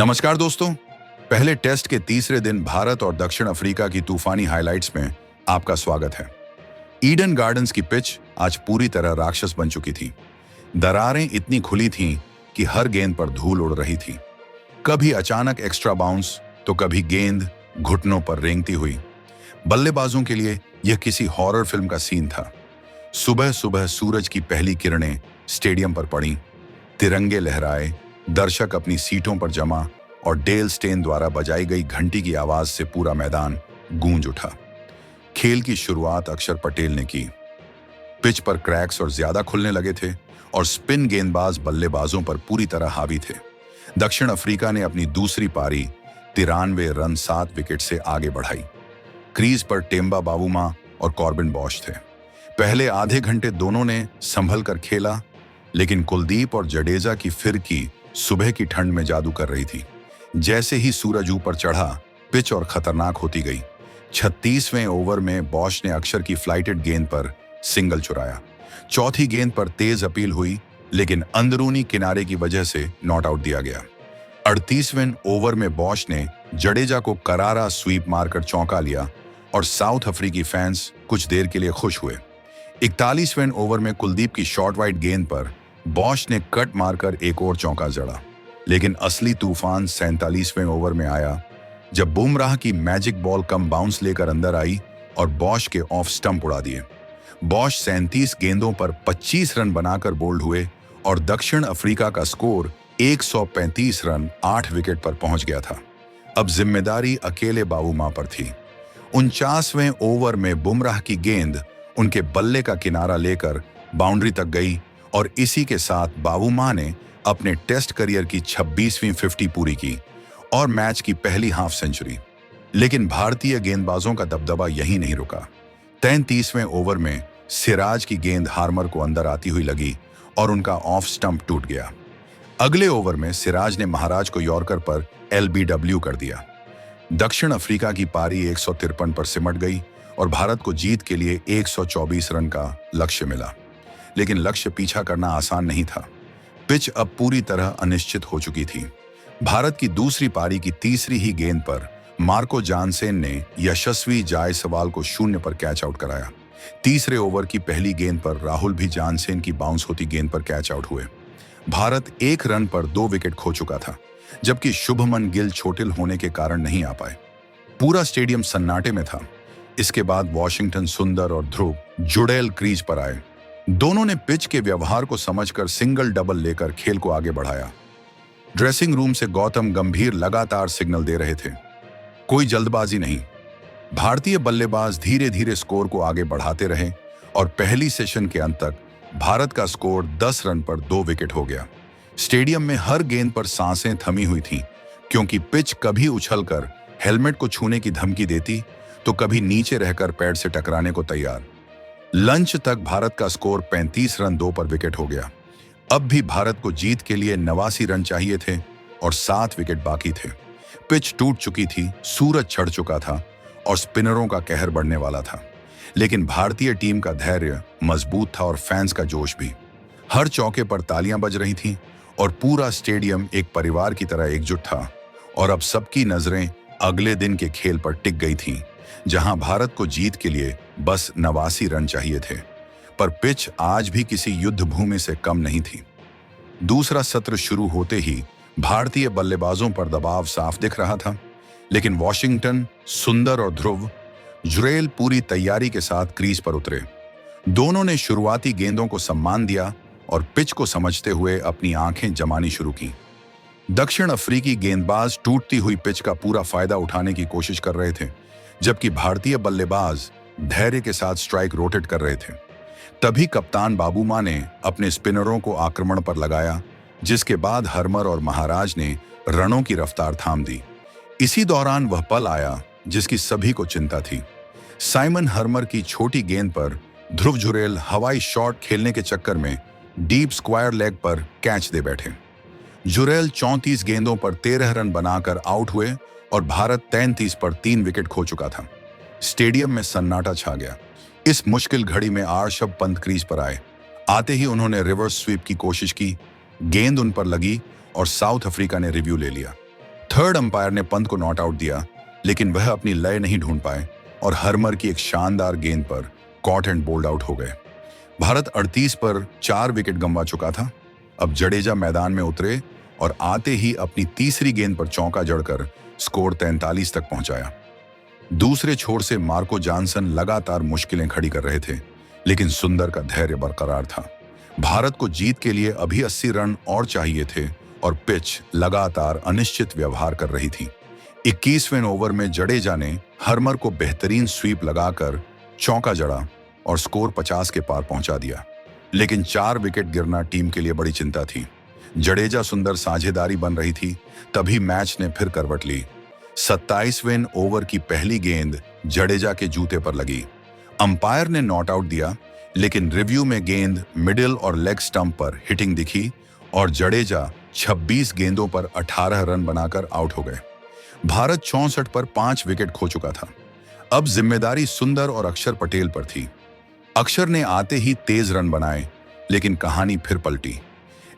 नमस्कार दोस्तों। पहले टेस्ट के तीसरे दिन भारत और दक्षिण अफ्रीका की तूफानी हाइलाइट्स में आपका स्वागत है। ईडन गार्डन्स की पिच आज पूरी तरह राक्षस बन चुकी थी। दरारें इतनी खुली थीं कि हर गेंद पर धूल उड़ रही थी। कभी अचानक एक्स्ट्रा बाउंस तो कभी गेंद घुटनों पर रेंगती हुई। बल्लेबाजों के लिए यह किसी हॉरर फिल्म का सीन था। सुबह सुबह सूरज की पहली किरणें स्टेडियम पर पड़ी, तिरंगे लहराए, दर्शक अपनी सीटों पर जमा और डेल स्टेन द्वारा बजाई गई घंटी की आवाज से पूरा मैदान गूंज उठा। खेल की शुरुआत अक्षर पटेल ने की। पिच पर क्रैक्स और ज्यादा खुलने लगे थे और स्पिन गेंदबाज बल्लेबाजों पर पूरी तरह हावी थे। दक्षिण अफ्रीका ने अपनी दूसरी पारी 93 रन 7 विकेट से आगे बढ़ाई। क्रीज पर टेम्बा बावुमा और कॉर्बिन बॉश थे। पहले आधे घंटे दोनों ने संभल कर खेला, लेकिन कुलदीप और जडेजा की फिरकी सुबह की ठंड में जादू कर रही थी। जैसे ही सूरज ऊपर चढ़ा, पिच और खतरनाक होती गई। 36वें ओवर में बॉश ने अक्षर की फ्लाइटेड गेंद पर सिंगल चुराया। चौथी गेंद पर तेज अपील हुई, लेकिन अंदरूनी किनारे की वजह से नॉट आउट दिया गया। 38वें ओवर में बॉश ने जडेजा को करारा स्वीप मारकर चौंका लिया और साउथ अफ्रीकी फैंस कुछ देर के लिए खुश हुए। 41वें ओवर में कुलदीप की शॉर्ट वाइड गेंद पर बॉश ने कट मारकर एक और चौका जड़ा, लेकिन असली तूफान 47वें ओवर में आया, जब बुमराह की मैजिक बॉल कम बाउंस लेकर अंदर आई और बॉश के ऑफ स्टंप उड़ा दिए। बॉश 37 गेंदों पर 25 रन बनाकर बोल्ड हुए और दक्षिण अफ्रीका का स्कोर 135 रन 8 विकेट पर पहुंच गया था। अब जिम्मेदारी अकेले बावुमा पर थी। 49वें ओवर में बुमराह की गेंद उनके बल्ले का किनारा लेकर बाउंड्री तक गई और इसी के साथ बावुमा ने अपने टेस्ट करियर की 26वीं 50 पूरी की और मैच की पहली हाफ सेंचुरी। लेकिन भारतीय गेंदबाजों का दबदबा यहीं नहीं रुका। 33वें ओवर में सिराज की गेंद हार्मर को अंदर आती हुई लगी और उनका ऑफ स्टंप टूट गया। अगले ओवर में सिराज ने महाराज को यॉर्कर पर LBW कर दिया। दक्षिण अफ्रीका की पारी 153 पर सिमट गई और भारत को जीत के लिए 124 रन का लक्ष्य मिला, लेकिन लक्ष्य पीछा करना आसान नहीं था। पिच अब पूरी तरह अनिश्चित हो चुकी थी। भारत की दूसरी पारी की तीसरी ही गेंद पर मार्को जानसेन ने यशस्वी जायसवाल को 0 पर कैच आउट कराया। तीसरे ओवर की पहली गेंद पर राहुल भी जानसेन की बाउंस होती गेंद पर कैच आउट हुए। भारत 1 रन पर 2 विकेट खो चुका था, जबकि शुभमन गिल चोटिल होने के कारण नहीं आ पाए। पूरा स्टेडियम सन्नाटे में था। इसके बाद वॉशिंगटन सुंदर और ध्रुव जुड़ैल क्रीज पर आए। दोनों ने पिच के व्यवहार को समझकर सिंगल डबल लेकर खेल को आगे बढ़ाया। ड्रेसिंग रूम से गौतम गंभीर लगातार सिग्नल दे रहे थे, कोई जल्दबाजी नहीं। भारतीय बल्लेबाज धीरे धीरे स्कोर को आगे बढ़ाते रहे और पहली सेशन के अंत तक भारत का स्कोर 10 रन पर 2 विकेट हो गया। स्टेडियम में हर गेंद पर सांसें थमी हुई थीं, क्योंकि पिच कभी उछलकर हेलमेट को छूने की धमकी देती तो कभी नीचे रहकर पैड से टकराने को तैयार। लंच तक भारत का स्कोर 35 रन 2 पर विकेट हो गया। अब भी भारत को जीत के लिए 89 रन चाहिए थे और 7 विकेट बाकी थे। पिच टूट चुकी थी, सूरज चढ़ चुका था और स्पिनरों का कहर बढ़ने वाला था, लेकिन भारतीय टीम का धैर्य मजबूत था और फैंस का जोश भी। हर चौके पर तालियां बज रही थीं और पूरा स्टेडियम एक परिवार की तरह एकजुट था। और अब सबकी नजरें अगले दिन के खेल पर टिक गई थीं, जहां भारत को जीत के लिए बस 89 रन चाहिए थे। पर पिच आज भी किसी युद्ध भूमि से कम नहीं थी। दूसरा सत्र शुरू होते ही भारतीय बल्लेबाजों पर दबाव साफ दिख रहा था, लेकिन वॉशिंगटन सुंदर और ध्रुव जुड़ैल पूरी तैयारी के साथ क्रीज पर उतरे। दोनों ने शुरुआती गेंदों को सम्मान दिया और पिच को समझते हुए अपनी आंखें जमानी शुरू की। दक्षिण अफ्रीकी गेंदबाज टूटती हुई पिच का पूरा फायदा उठाने की कोशिश कर रहे थे, जबकि भारतीय बल्लेबाज धैर्य के साथ स्ट्राइक रोटेट कर रहे थे। तभी कप्तान बावुमा ने अपने स्पिनरों को आक्रमण पर लगाया, जिसके बाद हार्मर और महाराज ने रनों की रफ्तार थाम दी। इसी दौरान वह पल आया जिसकी सभी को चिंता थी। साइमन हार्मर की छोटी गेंद पर ध्रुव जुड़ैल हवाई शॉट खेलने के चक्कर में डीप स्क्वायर लेग पर कैच दे बैठे। जुड़ैल 34 गेंदों पर 13 रन बनाकर आउट हुए और भारत 33 पर 3 विकेट खो चुका था। स्टेडियम में सन्नाटा छा गया। इस मुश्किल घड़ी में ऋषभ पंत क्रीज पर आए। आते ही उन्होंने रिवर्स स्वीप की कोशिश की, गेंद उन पर लगी और साउथ अफ्रीका ने रिव्यू ले लिया। थर्ड अंपायर ने पंत को नॉट आउट दिया, लेकिन वह अपनी लय नहीं ढूंढ पाए और हर्मर की एक शानदार गेंद पर कॉट एंड बोल्ड आउट हो गए। भारत 38 पर 4 विकेट गंवा चुका था। अब जडेजा मैदान में उतरे और आते ही अपनी तीसरी गेंद पर चौका जड़कर स्कोर 43 तक पहुंचाया। दूसरे छोर से मार्को जॉनसन लगातार मुश्किलें खड़ी कर रहे थे, लेकिन सुंदर का धैर्य बरकरार था। भारत को जीत के लिए अभी 80 रन और चाहिए थे और पिच लगातार अनिश्चित व्यवहार कर रही थी। 21वें ओवर में जडेजा ने हर्मर को बेहतरीन स्वीप लगाकर चौका जड़ा और स्कोर 50 के पार पहुंचा दिया। लेकिन 4 विकेट गिरना टीम के लिए बड़ी चिंता थी। जडेजा सुंदर साझेदारी बन रही थी, तभी मैच ने फिर करवट ली। 27वें ओवर की पहली गेंद जडेजा के जूते पर लगी। अंपायर ने नॉट आउट दिया, लेकिन रिव्यू में गेंद मिडिल और लेग स्टंप पर हिटिंग दिखी और जडेजा 26 गेंदों पर 18 रन बनाकर आउट हो गए। भारत 64 पर 5 विकेट खो चुका था। अब जिम्मेदारी सुंदर और अक्षर पटेल पर थी। अक्षर ने आते ही तेज रन बनाए, लेकिन कहानी फिर पलटी।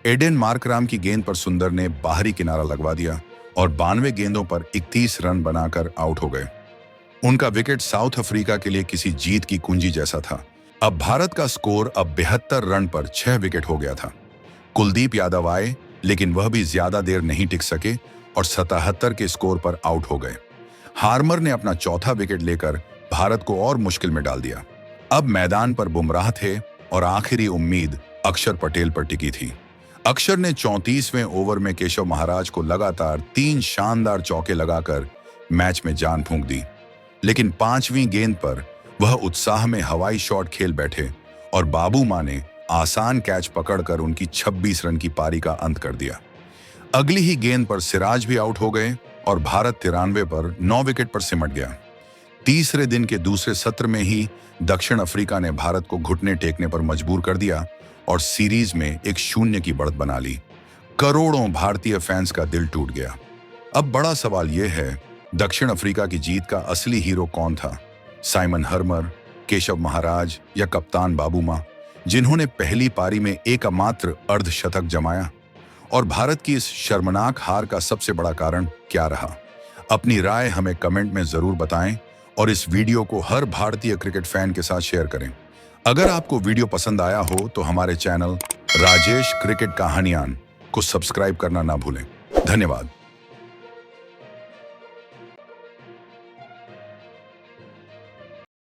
एडेन मार्कराम की गेंद पर सुंदर ने बाहरी किनारा लगवा दिया और 92 गेंदों पर 31 रन बनाकर आउट हो गए। उनका विकेट साउथ अफ्रीका के लिए किसी जीत की कुंजी जैसा था। अब भारत का स्कोर अब 72 रन पर 6 विकेट हो गया था। कुलदीप यादव आए, लेकिन वह भी ज्यादा देर नहीं टिक सके और 77 के स्कोर पर आउट हो गए। हार्मर ने अपना चौथा विकेट लेकर भारत को और मुश्किल में डाल दिया। अब मैदान पर बुमराह थे और आखिरी उम्मीद अक्षर पटेल पर टिकी थी। अक्षर ने 34वें ओवर में केशव महाराज को लगातार 3 शानदार चौके लगाकर मैच में जान फूंक दी, लेकिन 5वीं गेंद पर वह उत्साह में हवाई शॉट खेल बैठे और बाबू मां ने आसान कैच पकड़कर उनकी 26 रन की पारी का अंत कर दिया। अगली ही गेंद पर सिराज भी आउट हो गए और भारत 93 पर 9 विकेट पर सिमट गया। तीसरे दिन के दूसरे सत्र में ही दक्षिण अफ्रीका ने भारत को घुटने टेकने पर मजबूर कर दिया और सीरीज में 1-0 की बढ़त बना ली। करोड़ों भारतीय फैंस का दिल टूट गया। अब बड़ा सवाल यह है, दक्षिण अफ्रीका की जीत का असली हीरो कौन था? साइमन हर्मर, केशव महाराज या कप्तान बाबू मां, जिन्होंने पहली पारी में एकमात्र अर्धशतक जमाया? और भारत की इस शर्मनाक हार का सबसे बड़ा कारण क्या रहा? अपनी राय हमें कमेंट में जरूर बताएं और इस वीडियो को हर भारतीय क्रिकेट फैन के साथ शेयर करें। अगर आपको वीडियो पसंद आया हो तो हमारे चैनल राजेश क्रिकेट कहानियां को सब्सक्राइब करना ना भूलें। धन्यवाद।